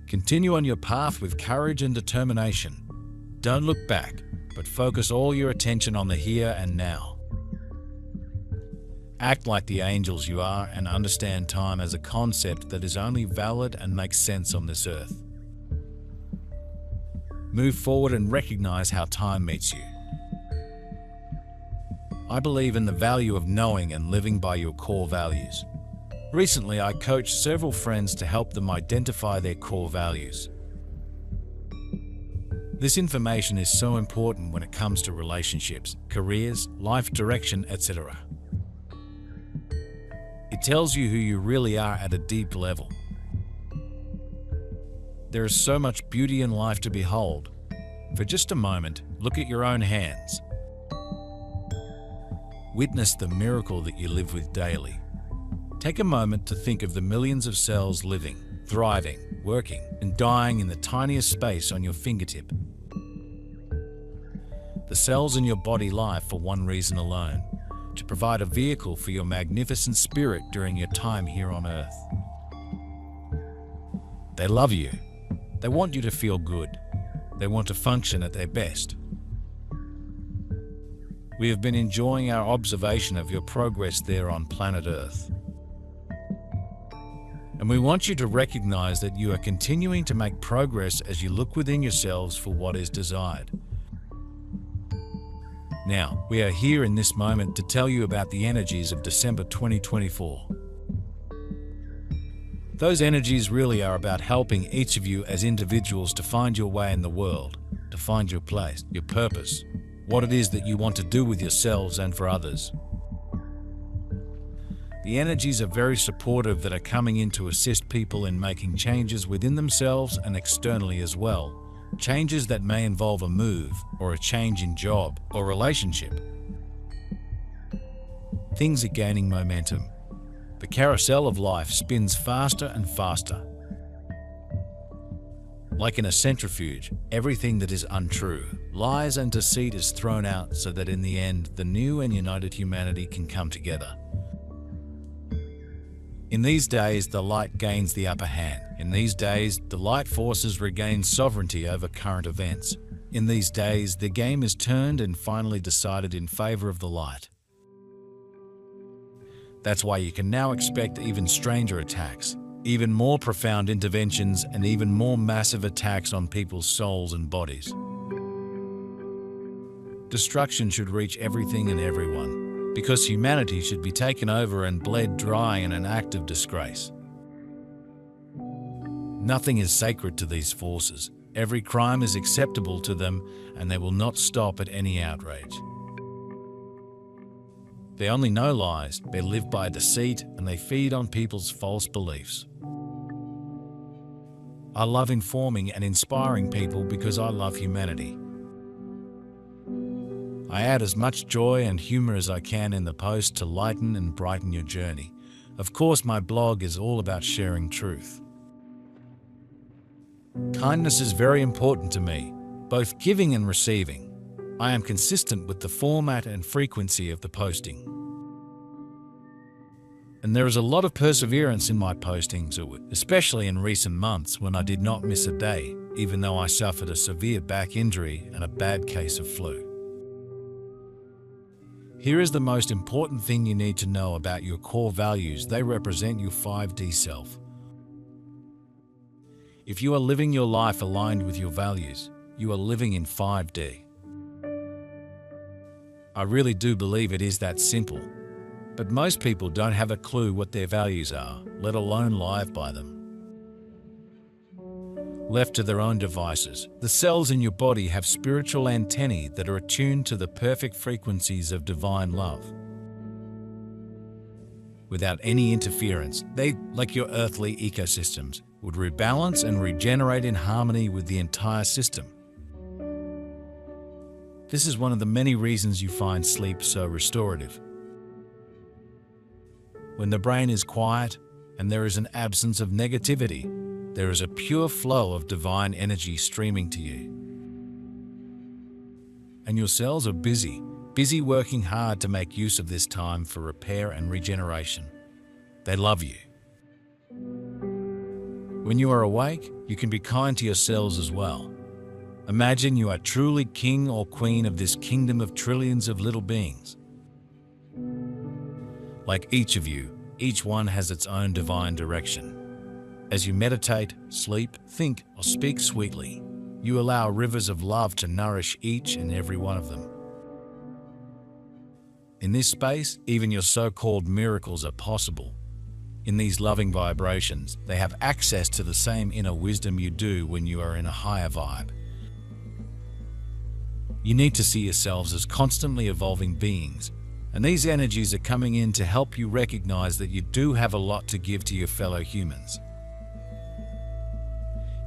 Continue on your path with courage and determination. Don't look back, but focus all your attention on the here and now. Act like the angels you are and understand time as a concept that is only valid and makes sense on this earth. Move forward and recognize how time meets you. I believe in the value of knowing and living by your core values. Recently, I coached several friends to help them identify their core values. This information is so important when it comes to relationships, careers, life direction, etc. It tells you who you really are at a deep level. There is so much beauty in life to behold. For just a moment, look at your own hands. Witness the miracle that you live with daily. Take a moment to think of the millions of cells living, thriving, working, and dying in the tiniest space on your fingertip. The cells in your body live for one reason alone: to provide a vehicle for your magnificent spirit during your time here on Earth. They love you. They want you to feel good. They want to function at their best. We have been enjoying our observation of your progress there on planet Earth. And we want you to recognize that you are continuing to make progress as you look within yourselves for what is desired. Now, we are here in this moment to tell you about the energies of December 2024. Those energies really are about helping each of you as individuals to find your way in the world, to find your place, your purpose, what it is that you want to do with yourselves and for others. The energies are very supportive that are coming in to assist people in making changes within themselves and externally as well. Changes that may involve a move or a change in job or relationship. Things are gaining momentum. The carousel of life spins faster and faster. Like in a centrifuge, everything that is untrue, lies and deceit is thrown out so that in the end, the new and united humanity can come together. In these days, the light gains the upper hand. In these days, the light forces regain sovereignty over current events. In these days, the game is turned and finally decided in favor of the light. That's why you can now expect even stranger attacks, even more profound interventions, and even more massive attacks on people's souls and bodies. Destruction should reach everything and everyone, because humanity should be taken over and bled dry in an act of disgrace. Nothing is sacred to these forces. Every crime is acceptable to them, and they will not stop at any outrage. They only know lies, they live by deceit, and they feed on people's false beliefs. I love informing and inspiring people because I love humanity. I add as much joy and humor as I can in the post to lighten and brighten your journey. Of course, my blog is all about sharing truth. Kindness is very important to me, both giving and receiving. I am consistent with the format and frequency of the posting. And there is a lot of perseverance in my postings, especially in recent months when I did not miss a day, even though I suffered a severe back injury and a bad case of flu. Here is the most important thing you need to know about your core values. They represent your 5D self. If you are living your life aligned with your values, you are living in 5D. I really do believe it is that simple, but most people don't have a clue what their values are, let alone live by them. Left to their own devices, the cells in your body have spiritual antennae that are attuned to the perfect frequencies of divine love. Without any interference, they, like your earthly ecosystems, would rebalance and regenerate in harmony with the entire system. This is one of the many reasons you find sleep so restorative. When the brain is quiet and there is an absence of negativity, there is a pure flow of divine energy streaming to you. And your cells are busy working hard to make use of this time for repair and regeneration. They love you. When you are awake, you can be kind to yourselves as well. Imagine you are truly king or queen of this kingdom of trillions of little beings. Like each of you, each one has its own divine direction. As you meditate, sleep, think, or speak sweetly, you allow rivers of love to nourish each and every one of them. In this space, even your so-called miracles are possible. In these loving vibrations, they have access to the same inner wisdom you do when you are in a higher vibe. You need to see yourselves as constantly evolving beings, and these energies are coming in to help you recognize that you do have a lot to give to your fellow humans.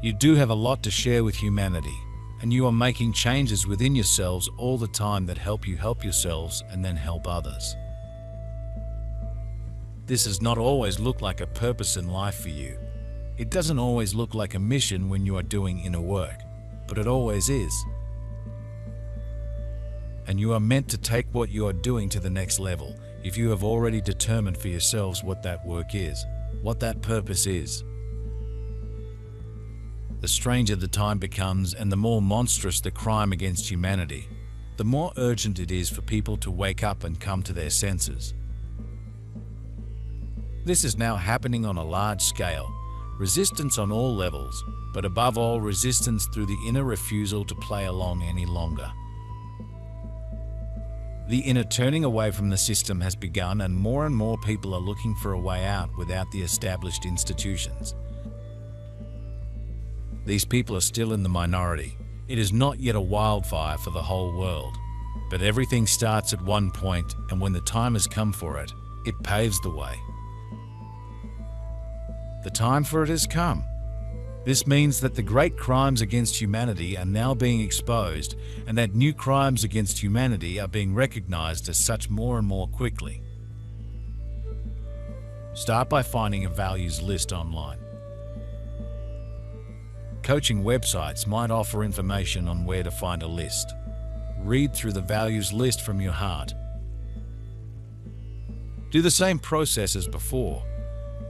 You do have a lot to share with humanity, and you are making changes within yourselves all the time that help you help yourselves and then help others. This does not always look like a purpose in life for you. It doesn't always look like a mission when you are doing inner work, but it always is. And you are meant to take what you are doing to the next level if you have already determined for yourselves what that work is, what that purpose is. The stranger the time becomes and the more monstrous the crime against humanity, the more urgent it is for people to wake up and come to their senses. This is now happening on a large scale, resistance on all levels, but above all resistance through the inner refusal to play along any longer. The inner turning away from the system has begun, and more people are looking for a way out without the established institutions. These people are still in the minority. It is not yet a wildfire for the whole world, but everything starts at one point, and when the time has come for it, it paves the way. The time for it has come. This means that the great crimes against humanity are now being exposed, and that new crimes against humanity are being recognized as such more and more quickly. Start by finding a values list online. Coaching websites might offer information on where to find a list. Read through the values list from your heart. Do the same process as before.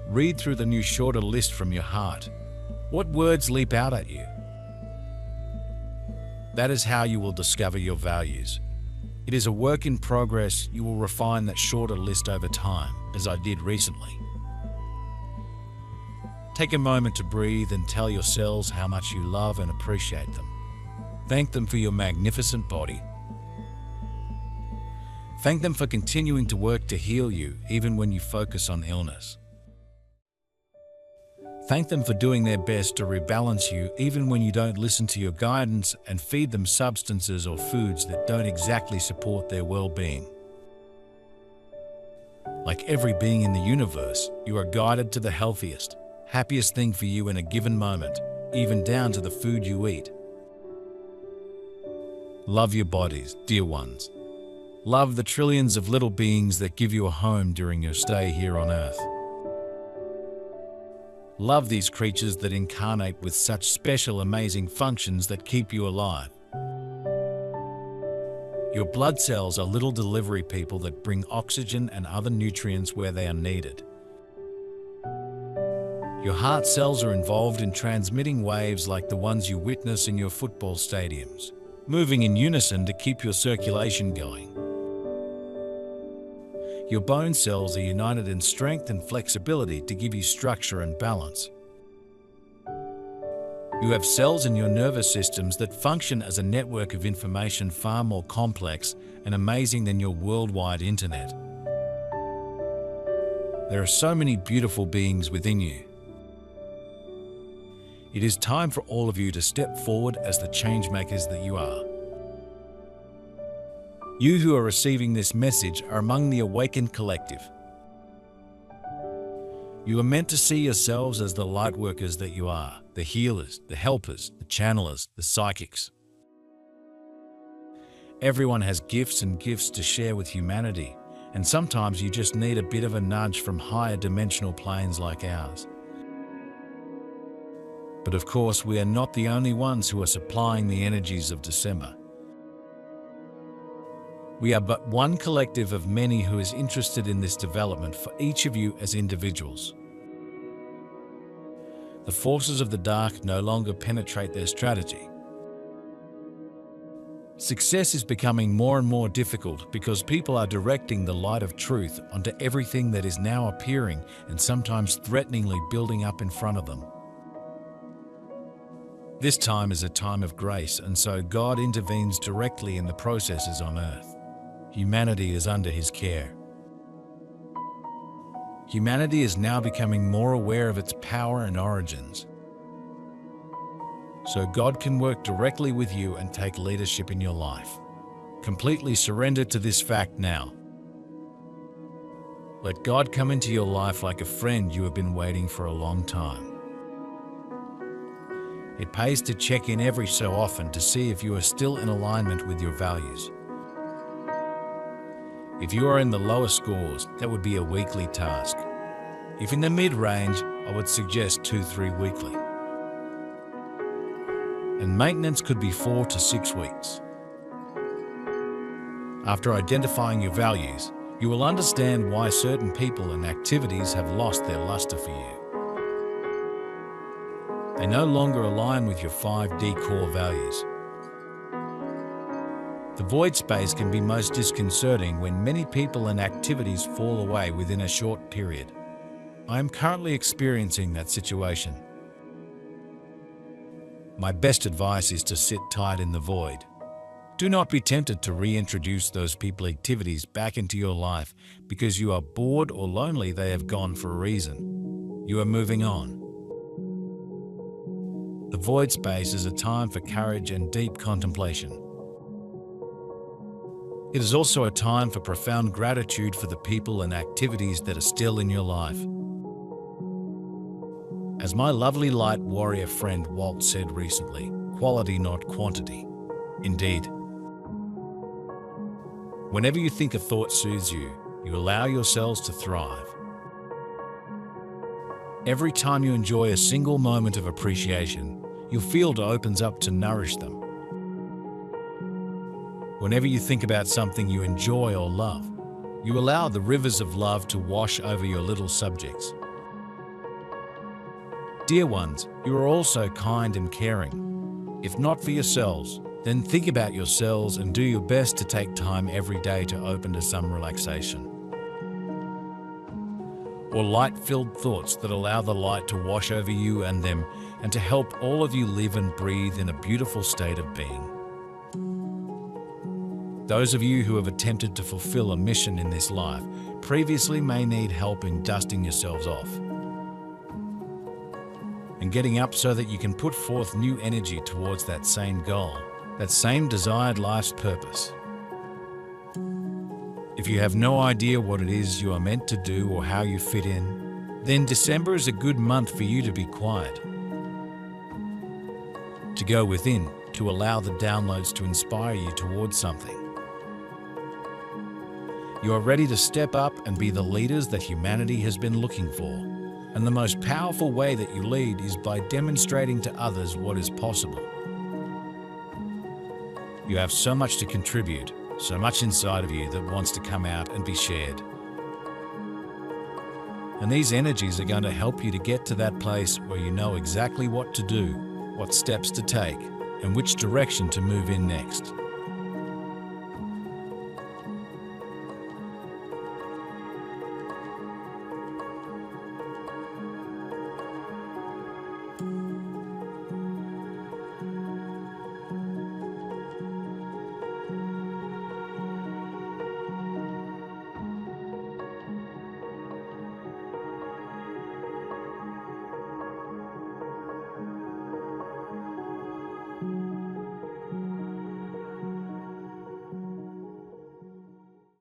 Read through the new shorter list from your heart. What words leap out at you? That is how you will discover your values. It is a work in progress. You will refine that shorter list over time, as I did recently. Take a moment to breathe and tell yourselves how much you love and appreciate them. Thank them for your magnificent body. Thank them for continuing to work to heal you even when you focus on illness. Thank them for doing their best to rebalance you even when you don't listen to your guidance, and feed them substances or foods that don't exactly support their well-being. Like every being in the universe, you are guided to the healthiest, happiest thing for you in a given moment, even down to the food you eat. Love your bodies, dear ones. Love the trillions of little beings that give you a home during your stay here on Earth. Love these creatures that incarnate with such special, amazing functions that keep you alive. Your blood cells are little delivery people that bring oxygen and other nutrients where they are needed. Your heart cells are involved in transmitting waves like the ones you witness in your football stadiums, moving in unison to keep your circulation going. Your bone cells are united in strength and flexibility to give you structure and balance. You have cells in your nervous systems that function as a network of information far more complex and amazing than your worldwide internet. There are so many beautiful beings within you. It is time for all of you to step forward as the change makers that you are. You who are receiving this message are among the awakened collective. You are meant to see yourselves as the light workers that you are, the healers, the helpers, the channelers, the psychics. Everyone has gifts and gifts to share with humanity, and sometimes you just need a bit of a nudge from higher dimensional planes like ours. But of course, we are not the only ones who are supplying the energies of December. We are but one collective of many who is interested in this development for each of you as individuals. The forces of the dark no longer penetrate their strategy. Success is becoming more and more difficult because people are directing the light of truth onto everything that is now appearing and sometimes threateningly building up in front of them. This time is a time of grace, and so God intervenes directly in the processes on earth. Humanity is under His care. Humanity is now becoming more aware of its power and origins. So God can work directly with you and take leadership in your life. Completely surrender to this fact now. Let God come into your life like a friend you have been waiting for a long time. It pays to check in every so often to see if you are still in alignment with your values. If you are in the lower scores, that would be a weekly task. If in the mid-range, I would suggest 2-3 weekly. And maintenance could be 4 to 6 weeks. After identifying your values, you will understand why certain people and activities have lost their luster for you. They no longer align with your 5D core values. The void space can be most disconcerting when many people and activities fall away within a short period. I am currently experiencing that situation. My best advice is to sit tight in the void. Do not be tempted to reintroduce those people activities back into your life because you are bored or lonely. They have gone for a reason. You are moving on. The void space is a time for courage and deep contemplation. It is also a time for profound gratitude for the people and activities that are still in your life. As my lovely light warrior friend Walt said recently, quality not quantity. Indeed. Whenever you think a thought soothes you, you allow yourselves to thrive. Every time you enjoy a single moment of appreciation, your field opens up to nourish them. Whenever you think about something you enjoy or love, you allow the rivers of love to wash over your little subjects. Dear ones, you are also kind and caring. If not for yourselves, then think about yourselves and do your best to take time every day to open to some relaxation. Or light-filled thoughts that allow the light to wash over you and them and to help all of you live and breathe in a beautiful state of being. Those of you who have attempted to fulfill a mission in this life previously may need help in dusting yourselves off and getting up so that you can put forth new energy towards that same goal, that same desired life's purpose. If you have no idea what it is you are meant to do or how you fit in, then December is a good month for you to be quiet, to go within, to allow the downloads to inspire you towards something. You are ready to step up and be the leaders that humanity has been looking for. And the most powerful way that you lead is by demonstrating to others what is possible. You have so much to contribute, so much inside of you that wants to come out and be shared. And these energies are going to help you to get to that place where you know exactly what to do, what steps to take, and which direction to move in next.